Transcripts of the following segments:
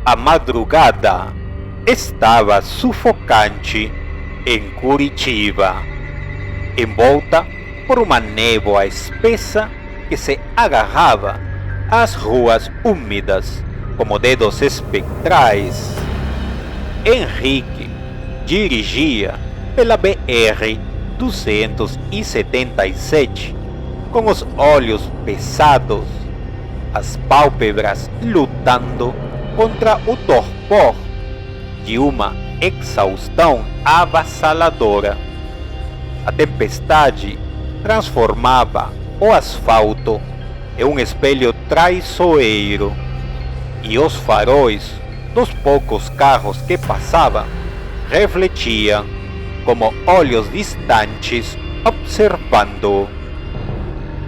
A madrugada estava sufocante em Curitiba, envolta por uma névoa espessa que se agarrava às ruas úmidas como dedos espectrais. Henrique dirigia pela BR-277 com os olhos pesados, as pálpebras lutando contra o torpor de uma exaustão avassaladora. A tempestade transformava o asfalto em um espelho traiçoeiro, e os faróis dos poucos carros que passavam refletiam como olhos distantes observando.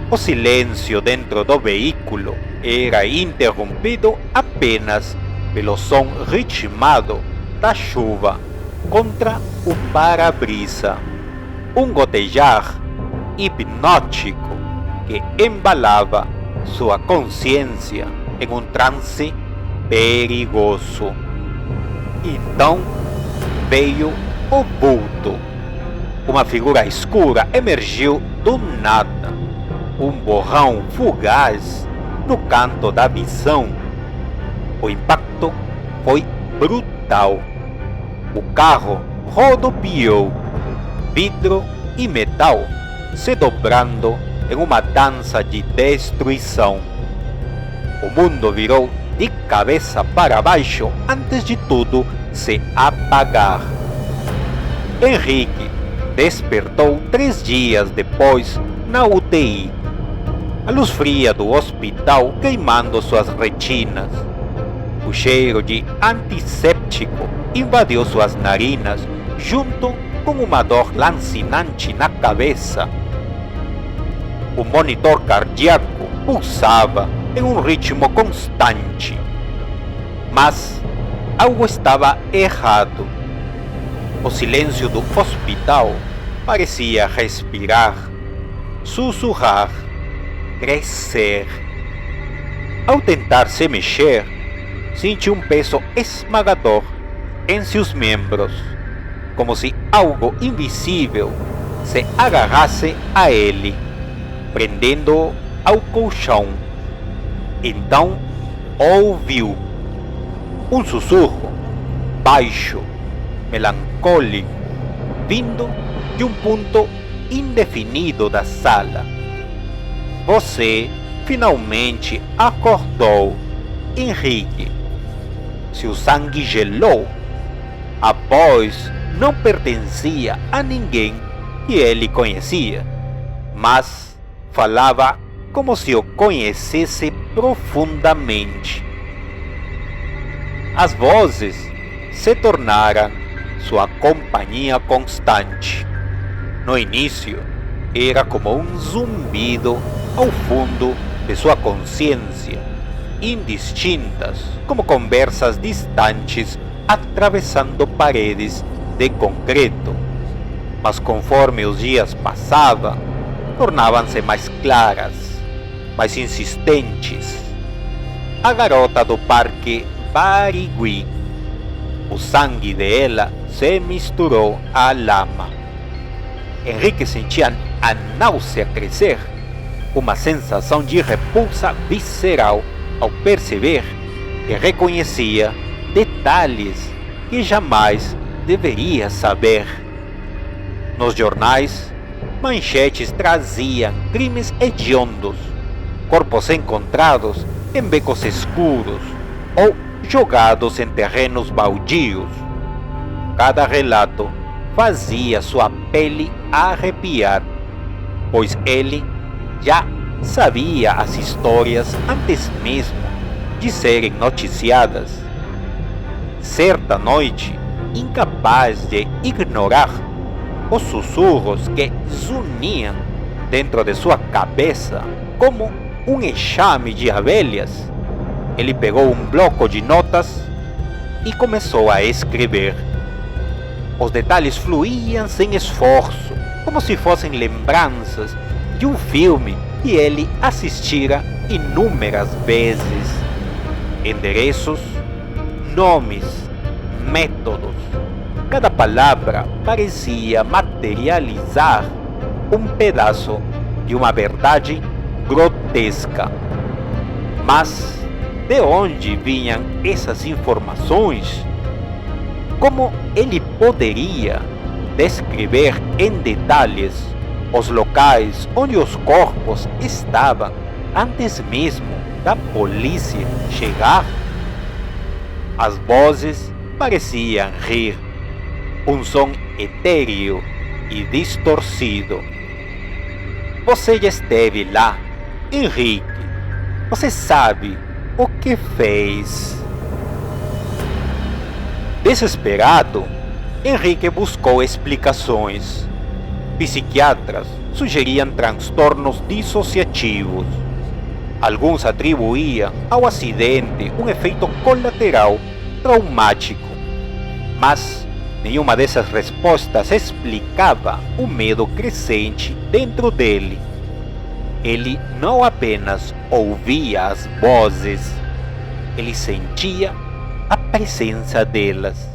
O silêncio dentro do veículo era interrompido apenas pelo som ritmado da chuva contra o para-brisa, um gotejar hipnótico que embalava sua consciência em um transe perigoso. Então veio o vulto. Uma figura escura emergiu do nada, um borrão fugaz no canto da visão. O impacto foi brutal. O carro rodopiou, vidro e metal se dobrando em uma dança de destruição. O mundo virou de cabeça para baixo antes de tudo se apagar. Henrique despertou 3 dias depois na UTI. A luz fria do hospital queimando suas retinas. O cheiro de antisséptico invadiu suas narinas junto com uma dor lancinante na cabeça. O monitor cardíaco pulsava em um ritmo constante. Mas algo estava errado. O silêncio do hospital parecia respirar, sussurrar, crescer. Ao tentar se mexer, sentiu um peso esmagador em seus membros, como se algo invisível se agarrasse a ele, prendendo-o ao colchão. Então ouviu um sussurro baixo, melancólico, vindo de um ponto indefinido da sala. Você finalmente acordou, Henrique. Seu sangue gelou. A voz não pertencia a ninguém que ele conhecia, mas falava como se o conhecesse profundamente. As vozes se tornaram sua companhia constante. No início, era como um zumbido ao fundo de sua consciência, indistintas como conversas distantes atravessando paredes de concreto. Mas conforme os dias passavam, tornavam-se mais claras, mais insistentes. A garota do parque Barigui. O sangue dela se misturou à lama. Henrique sentia a náusea crescer, uma sensação de repulsa visceral ao perceber que reconhecia detalhes que jamais deveria saber. Nos jornais, manchetes traziam crimes hediondos, corpos encontrados em becos escuros ou jogados em terrenos baldios. Cada relato fazia sua pele arrepiar, pois ele já sabia as histórias antes mesmo de serem noticiadas. Certa noite, incapaz de ignorar os sussurros que zuniam dentro de sua cabeça como um enxame de abelhas, ele pegou um bloco de notas e começou a escrever. Os detalhes fluíam sem esforço, como se fossem lembranças de um filme que ele assistira inúmeras vezes. Endereços, nomes, métodos. Cada palavra parecia materializar um pedaço de uma verdade grotesca. Mas de onde vinham essas informações? Como ele poderia descrever em detalhes os locais onde os corpos estavam antes mesmo da polícia chegar? As vozes pareciam rir, um som etéreo e distorcido. Você já esteve lá, Henrique. Você sabe o que fez. Desesperado, Henrique buscou explicações. Psiquiatras sugeriam transtornos dissociativos. Alguns atribuíam ao acidente um efeito colateral traumático. Mas nenhuma dessas respostas explicava o medo crescente dentro dele. Ele não apenas ouvia as vozes, ele sentia a presença delas.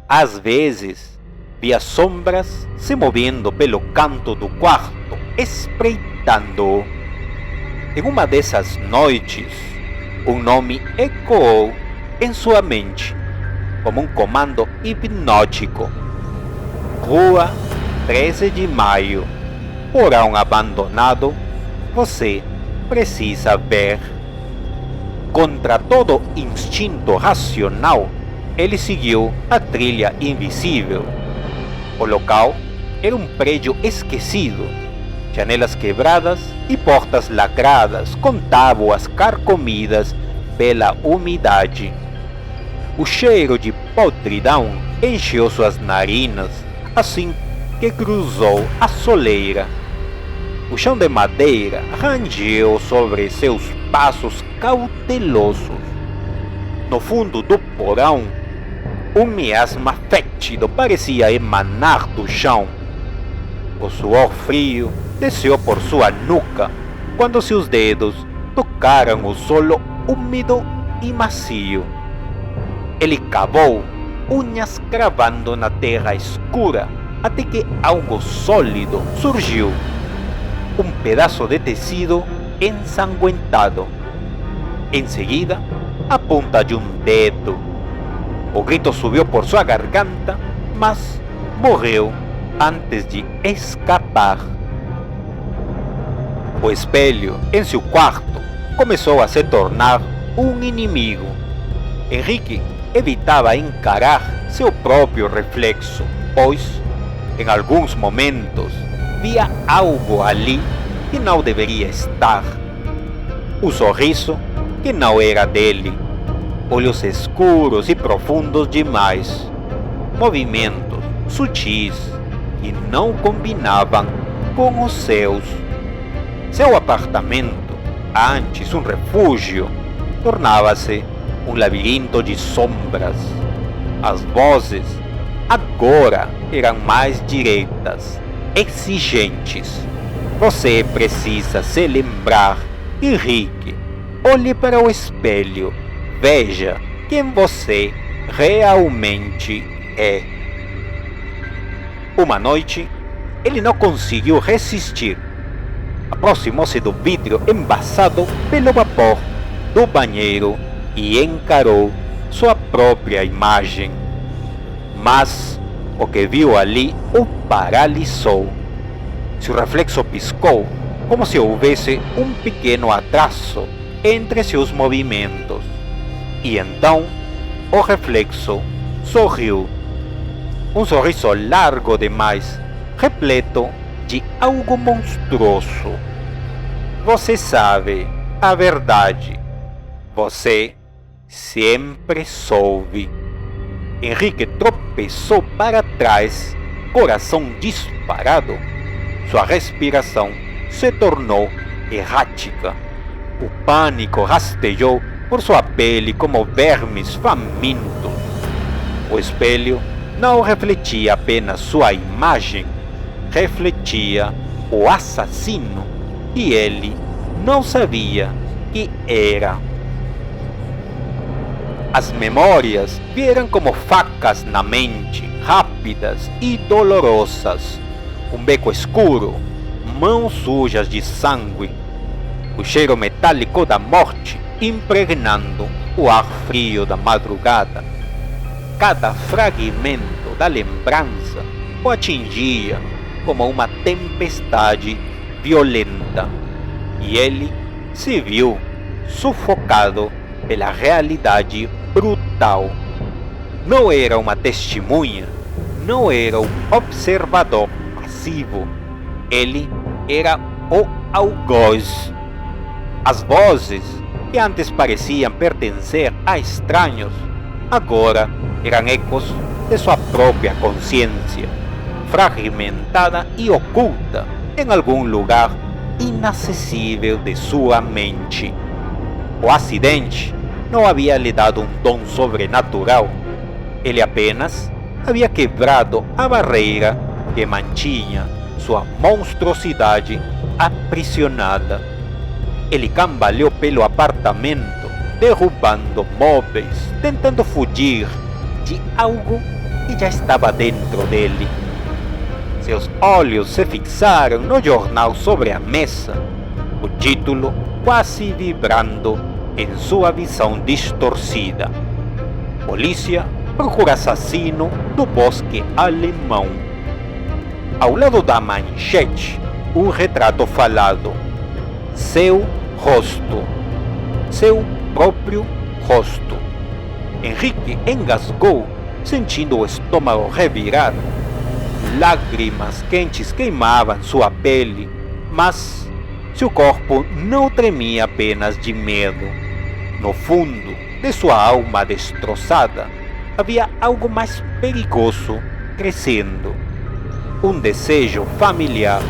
Às vezes, via sombras se movendo pelo canto do quarto, espreitando-o. Em uma dessas noites, um nome ecoou em sua mente, como um comando hipnótico. Rua 13 de Maio, porão abandonado, você precisa ver. Contra todo instinto racional, ele seguiu a trilha invisível. O local era um prédio esquecido, janelas quebradas e portas lacradas com tábuas carcomidas pela umidade. O cheiro de podridão encheu suas narinas assim que cruzou a soleira. O chão de madeira rangeu sobre seus passos cautelosos. No fundo do porão, um miasma fétido parecia emanar do chão. O suor frio desceu por sua nuca quando seus dedos tocaram o solo úmido e macio. Ele cavou, unhas cravando na terra escura, até que algo sólido surgiu. Um pedaço de tecido ensanguentado. Em seguida, a ponta de um dedo. O grito subiu por sua garganta, mas morreu antes de escapar. O espelho em seu quarto começou a se tornar um inimigo. Henrique evitava encarar seu próprio reflexo, pois, em alguns momentos, via algo ali que não deveria estar. O sorriso que não era dele, olhos escuros e profundos demais, movimentos sutis que não combinavam com os seus. Seu apartamento, antes um refúgio, tornava-se um labirinto de sombras. As vozes agora eram mais diretas, exigentes. Você precisa se lembrar, Henrique. Olhe para o espelho. Veja quem você realmente é. Uma noite, ele não conseguiu resistir. Aproximou-se do vidro embaçado pelo vapor do banheiro e encarou sua própria imagem. Mas o que viu ali o paralisou. Seu reflexo piscou, como se houvesse um pequeno atraso entre seus movimentos. E então, o reflexo sorriu. Um sorriso largo demais, repleto de algo monstruoso. Você sabe a verdade. Você sempre soube. Henrique tropeçou para trás, coração disparado. Sua respiração se tornou errática. O pânico rastejou por sua pele como vermes famintos. O espelho não refletia apenas sua imagem, refletia o assassino que ele não sabia que era. As memórias vieram como facas na mente, rápidas e dolorosas. Um beco escuro, mãos sujas de sangue, o cheiro metálico da morte impregnando o ar frio da madrugada. Cada fragmento da lembrança o atingia como uma tempestade violenta, e ele se viu sufocado pela realidade brutal. Não era uma testemunha, não era um observador passivo, ele era o algoz. As vozes que antes pareciam pertencer a estranhos, agora eram ecos de sua própria consciência, fragmentada e oculta em algum lugar inacessível de sua mente. O acidente não havia lhe dado um dom sobrenatural, ele apenas havia quebrado a barreira que mantinha sua monstruosidade aprisionada. Ele cambaleou pelo apartamento, derrubando móveis, tentando fugir de algo que já estava dentro dele. Seus olhos se fixaram no jornal sobre a mesa, o título quase vibrando em sua visão distorcida. Polícia procura assassino do bosque alemão. Ao lado da manchete, um retrato falado. Seu rosto. Seu próprio rosto. Henrique engasgou, sentindo o estômago revirar. Lágrimas quentes queimavam sua pele, mas seu corpo não tremia apenas de medo. No fundo de sua alma destroçada, havia algo mais perigoso crescendo. Um desejo familiar,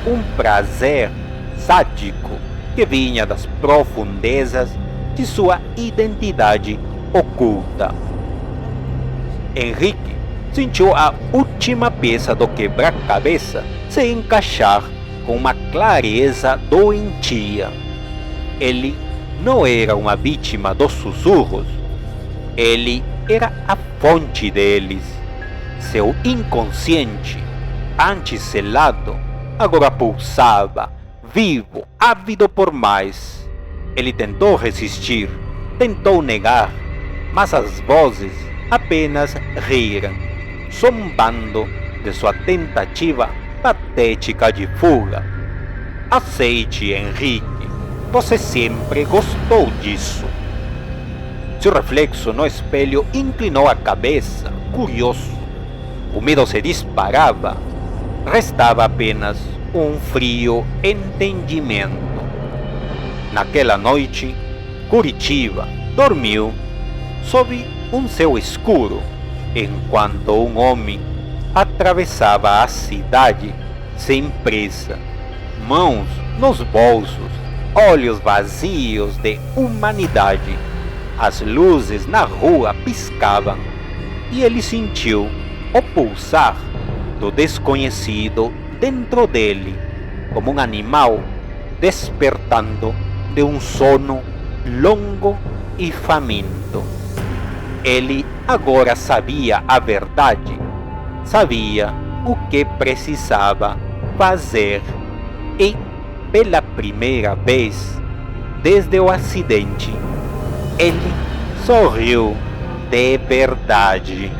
um prazer sádico que vinha das profundezas de sua identidade oculta. Henrique sentiu a última peça do quebra-cabeça se encaixar com uma clareza doentia. Ele não era uma vítima dos sussurros, ele era a fonte deles. Seu inconsciente, antes selado, agora pulsava, vivo, ávido por mais. Ele tentou resistir, tentou negar, mas as vozes apenas riram, zombando de sua tentativa patética de fuga. Aceite, Henrique, você sempre gostou disso. Seu reflexo no espelho inclinou a cabeça, curioso. O medo se disparava. Restava apenas um frio entendimento. Naquela noite, Curitiba dormiu sob um céu escuro, enquanto um homem atravessava a cidade sem pressa, mãos nos bolsos, olhos vazios de humanidade. As luzes na rua piscavam e ele sentiu o pulsar do desconhecido dentro dele, como um animal despertando de um sono longo e faminto. Ele agora sabia a verdade, sabia o que precisava fazer e, pela primeira vez desde o acidente, ele sorriu de verdade.